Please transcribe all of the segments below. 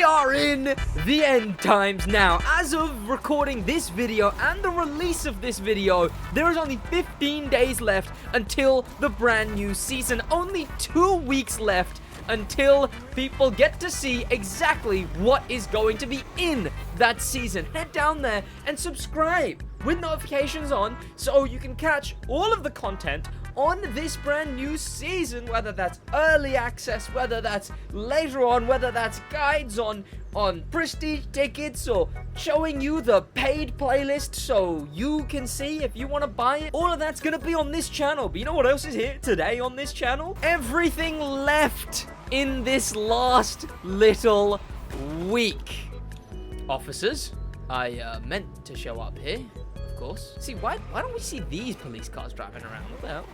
We are in the end times now. As of recording this video and the release of this video, there is only 15 days left until the brand new season. Only 2 weeks left until people get to see exactly what is going to be in that season. Head down there and subscribe with notifications on so you can catch all of the content on this brand new season, whether that's early access, whether that's later on, whether that's guides on prestige tickets, or showing you the paid playlist so you can see if you want to buy it. All of that's gonna be on this channel. But you know what else is here today on this channel? Everything left in this last little week. Officers, I meant to show up here. Course. See, why don't we see these police cars driving around? What the hell?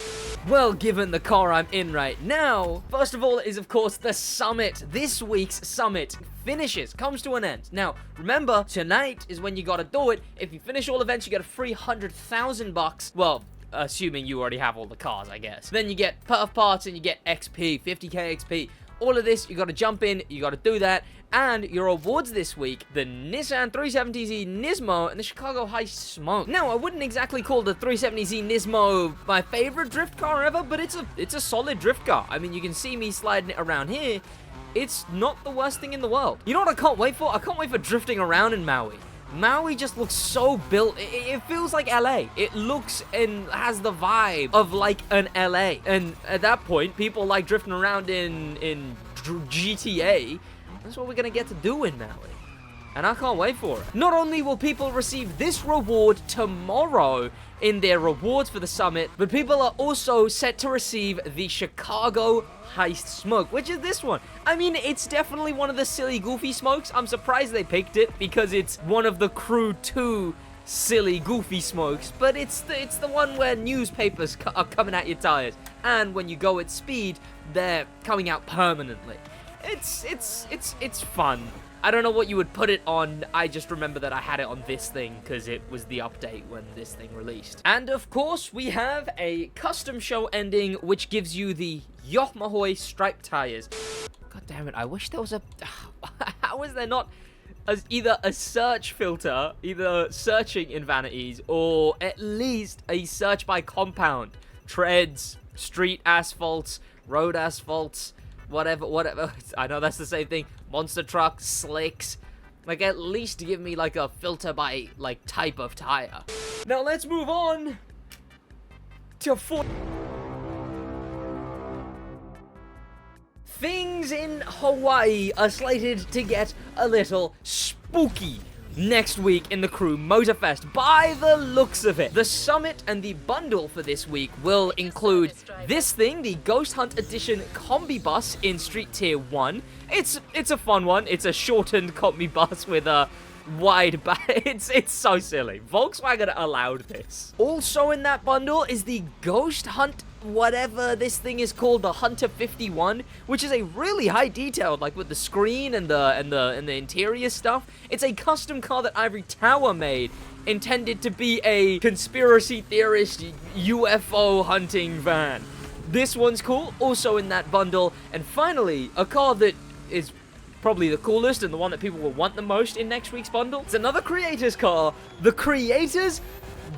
Well, given the car I'm in right now, first of all is, of course, the summit. This week's summit comes to an end. Now, remember, tonight is when you gotta do it. If you finish all events, you get a free 100,000 bucks. Well, assuming you already have all the cars, I guess. Then you get perf parts and you get XP, 50k XP. All of this, you gotta jump in, you gotta do that. And your awards this week, the Nissan 370Z Nismo and the Chicago High Smoke. Now, I wouldn't exactly call the 370Z Nismo my favorite drift car ever, but it's a solid drift car. I mean, you can see me sliding it around here. It's not the worst thing in the world. You know what I can't wait for? I can't wait for drifting around in Maui. Maui just looks so built. It feels like LA. It looks and has the vibe of like an LA. And at that point, people like drifting around in GTA. That's what we're gonna get to do in Maui. And I can't wait for it. Not only will people receive this reward tomorrow in their rewards for the summit, but people are also set to receive the Chicago Heist Smoke, which is this one. I mean, it's definitely one of the silly, goofy smokes. I'm surprised they picked it because it's one of the Crew 2 silly, goofy smokes, but it's the one where newspapers are coming at your tires, and when you go at speed, they're coming out permanently. It's fun. I don't know what you would put it on. I just remember that I had it on this thing because it was the update when this thing released. And of course, we have a custom show ending, which gives you the Yohmahoy striped tires. God damn it, I wish there was a... How is there not either a search filter, either searching in vanities, or at least a search by compound? Treads, street asphalts, road asphalts, whatever. I know that's the same thing. Monster trucks, slicks. Like, at least give me, like, a filter by, like, type of tire. Now, let's move on to things in Hawaii are slated to get a little spooky next week in the Crew Motorfest, by the looks of it. The summit and the bundle for this week will include this thing, the Ghost Hunt Edition Combi Bus in Street Tier 1. It's a fun one. It's a shortened combi bus with a wide back. It's so silly. Volkswagen allowed this. Also in that bundle is the Ghost Hunt, whatever this thing is called, the Hunter 51, which is a really high detailed, like with the screen and the interior stuff. It's a custom car that Ivory Tower made, intended to be a conspiracy theorist UFO hunting van. This one's cool, also in that bundle. And finally, a car that is probably the coolest and the one that people will want the most in next week's bundle. It's another Creators car. The Creators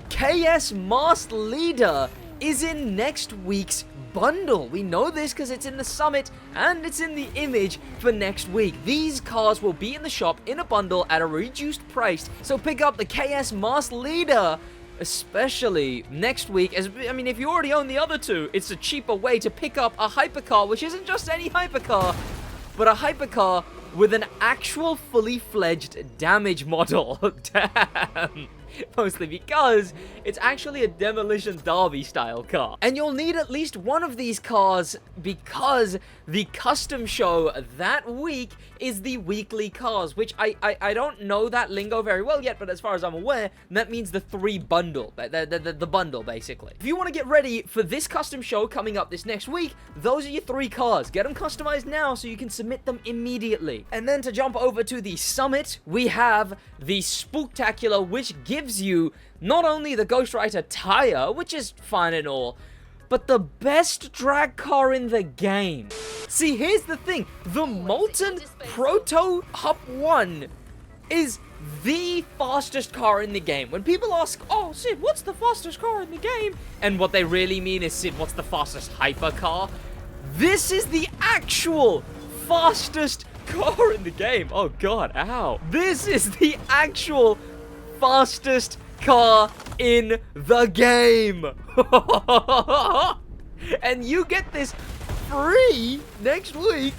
KS Masked Leader is in next week's bundle. We know this because it's in the summit and it's in the image for next week. These cars will be in the shop in a bundle at a reduced price, so pick up the KS Masked Leader, especially next week. I mean, if you already own the other two, it's a cheaper way to pick up a hypercar, which isn't just any hypercar, but a hypercar with an actual fully fledged damage model. Damn. Mostly because it's actually a Demolition Derby style car. And you'll need at least one of these cars because the custom show that week is the weekly cars, which I don't know that lingo very well yet, but as far as I'm aware, that means the 3 bundle, the bundle basically. If you want to get ready for this custom show coming up this next week, those are your 3 cars. Get them customized now so you can submit them immediately. And then to jump over to the summit, we have the Spooktacular, which gives you not only the Ghost Rider tire, which is fine and all, but the best drag car in the game. See, here's the thing. The Molten Proto Hup 1 is the fastest car in the game. When people ask, oh, Sid, what's the fastest car in the game? And what they really mean is, Sid, what's the fastest hypercar? This is the actual fastest car in the game. Oh, God, ow. This is the actual fastest car in the game. And you get this free next week.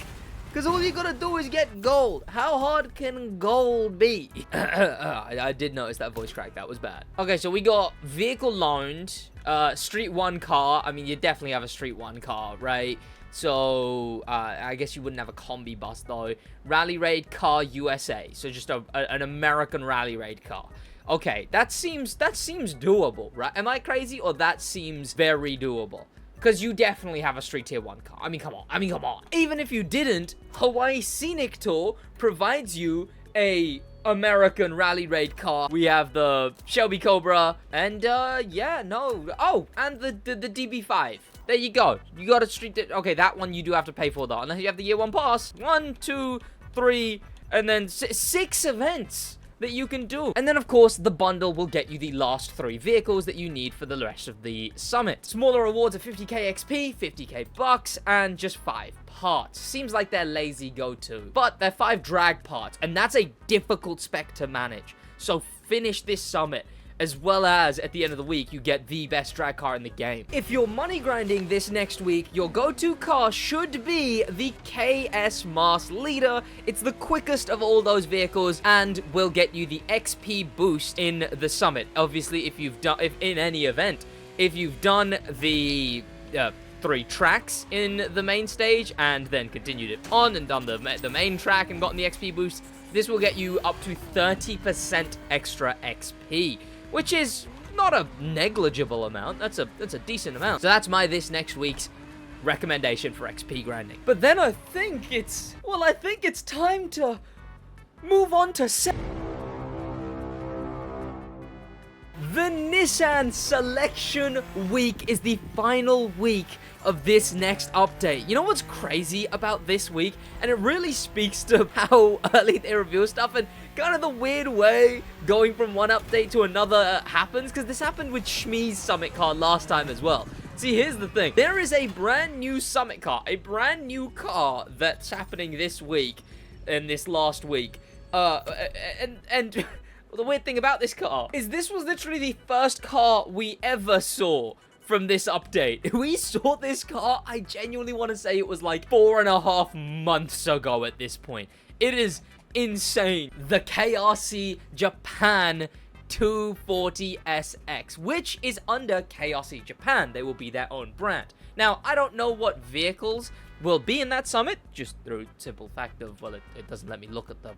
Because all you gotta do is get gold. How hard can gold be? I did notice that voice crack. That was bad. Okay, so we got vehicle loaned, Street 1 car. I mean, you definitely have a Street 1 car, right? So, I guess you wouldn't have a combi bus, though. Rally Raid car USA. So, just an American Rally Raid car. Okay, that seems doable, right? Am I crazy? Or that seems very doable? Because you definitely have a Street Tier 1 car. I mean, come on. Even if you didn't, Hawaii Scenic Tour provides you a American Rally Raid car. We have the Shelby Cobra, and, yeah, no. Oh, and the DB5. There you go. You got a Street... Okay, that one you do have to pay for, though. Unless you have the Year 1 pass. 1, 2, 3, and then 6 events that you can do. And then, of course, the bundle will get you the last 3 vehicles that you need for the rest of the summit. Smaller rewards are 50k XP, 50k bucks, and just 5 parts. Seems like they're lazy go-to, but they're 5 drag parts, and that's a difficult spec to manage. So finish this summit, as well as at the end of the week, you get the best drag car in the game. If you're money grinding this next week, your go-to car should be the KS Mars Leader. It's the quickest of all those vehicles and will get you the XP boost in the summit. Obviously, if in any event, if you've done the 3 tracks in the main stage and then continued it on and done the main track and gotten the XP boost, this will get you up to 30% extra XP. Which is not a negligible amount. That's a decent amount. So that's my this next week's recommendation for XP grinding. But then I think it's time to move on to the Nissan Selection Week is the final week of this next update. You know what's crazy about this week? And it really speaks to how early they reveal stuff and kind of the weird way going from one update to another happens, because this happened with Shmi's Summit car last time as well. See, here's the thing. There is a brand new Summit car, a brand new car that's happening this week and this last week. And the weird thing about this car is this was literally the first car we ever saw from this update. We saw this car, I genuinely want to say it was like 4.5 months ago at this point. It is insane. The KRC Japan 240SX, which is under KRC Japan. They will be their own brand. Now, I don't know what vehicles will be in that summit, just through simple fact of, well, it doesn't let me look at the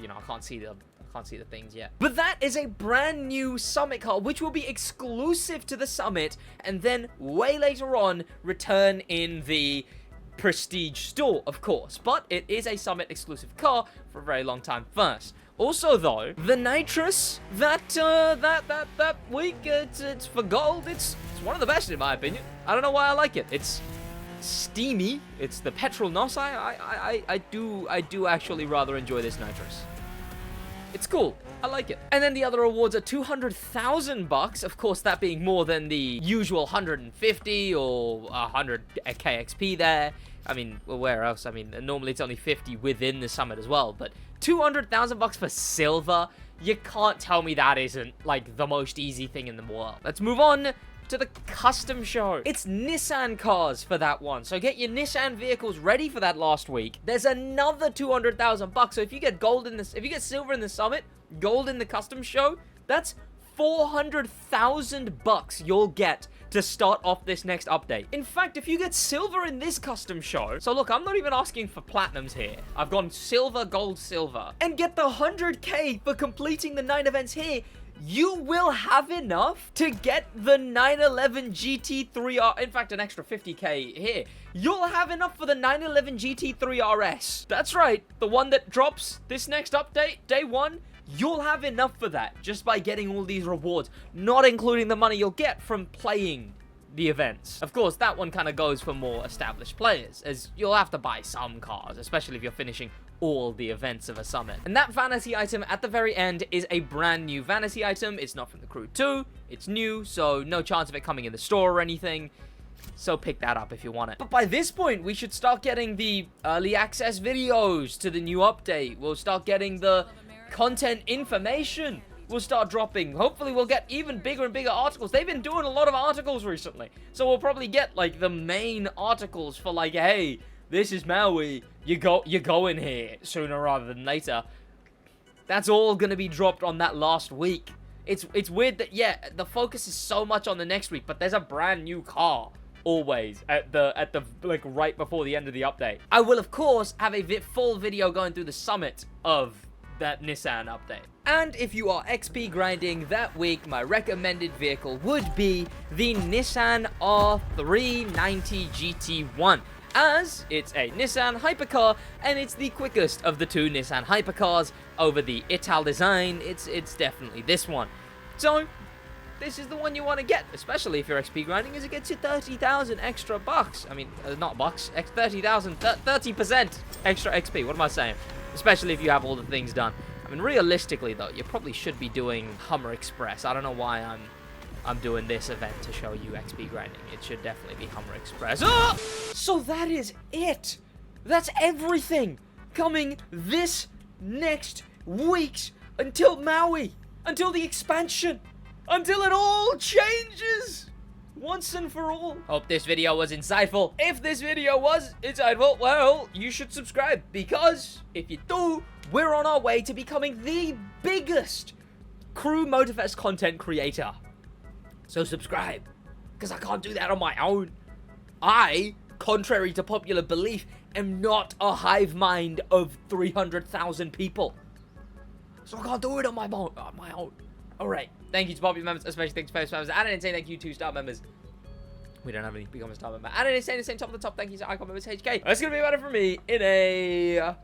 you know, I can't see the things yet. But that is a brand new summit car, which will be exclusive to the summit, and then way later on, return in the Prestige store, of course. But it is a summit exclusive car for a very long time first. Also, though, the nitrous that week, it's for gold. It's one of the best in my opinion. I don't know why I like it. It's steamy. It's the petrol nos. I do actually rather enjoy this nitrous. It's cool. I like it. And then the other awards are 200,000 bucks. Of course, that being more than the usual 150 or 100 KXP there. I mean, well, where else? I mean, normally it's only 50 within the summit as well. But 200,000 bucks for silver. You can't tell me that isn't like the most easy thing in the world. Let's move on to the custom show. It's Nissan cars for that one. So get your Nissan vehicles ready for that last week. There's another 200,000 bucks. So if you get gold in this, if you get silver in the summit, gold in the custom show, that's 400,000 bucks you'll get to start off this next update. In fact, if you get silver in this custom show, so look, I'm not even asking for platinums here. I've gone silver, gold, silver, and get the 100k for completing the 9 events here, you will have enough to get the 911 GT3R, in fact, an extra 50k here. You'll have enough for the 911 GT3 RS. That's right, the one that drops this next update, day 1. You'll have enough for that just by getting all these rewards, not including the money you'll get from playing the events. Of course, that one kind of goes for more established players, as you'll have to buy some cars, especially if you're finishing all the events of a summit. And that vanity item at the very end is a brand new vanity item. It's not from the Crew 2, it's new, so no chance of it coming in the store or anything. So pick that up if you want it. But by this point, we should start getting the early access videos to the new update. We'll start getting the content information. We'll start dropping. Hopefully, we'll get even bigger and bigger articles. They've been doing a lot of articles recently. So we'll probably get, like, the main articles for, like, hey, this is Maui. You're going here sooner rather than later. That's all going to be dropped on that last week. It's weird that, yeah, the focus is so much on the next week, but there's a brand new car always at the like right before the end of the update. I will of course have a full video going through the summit of that Nissan update. And if you are XP grinding that week, my recommended vehicle would be the Nissan R390 GT1, as it's a Nissan hypercar and it's the quickest of the two Nissan hypercars over the Ital design. It's definitely this one. So this is the one you want to get, especially if you're XP grinding, as it gets you 30,000 extra bucks. I mean, not bucks, 30,000, 30% extra XP. What am I saying? Especially if you have all the things done. I mean, realistically, though, you probably should be doing Hummer Express. I don't know why I'm doing this event to show you XP grinding. It should definitely be Hummer Express. Ah! So that is it. That's everything coming this next week until Maui, until the expansion. Until it all changes once and for all. Hope this video was insightful. If this video was insightful, well, you should subscribe, because if you do, we're on our way to becoming the biggest Crew Motorfest content creator. So subscribe, because I can't do that on my own. I, contrary to popular belief, am not a hive mind of 300,000 people. So I can't do it on my own. Alright, thank you to popular members, especially thanks to post members, and an insane thank you to star members. We don't have any become a star member. And an insane top of the top thank you to icon members HK. That's gonna be about it for me in a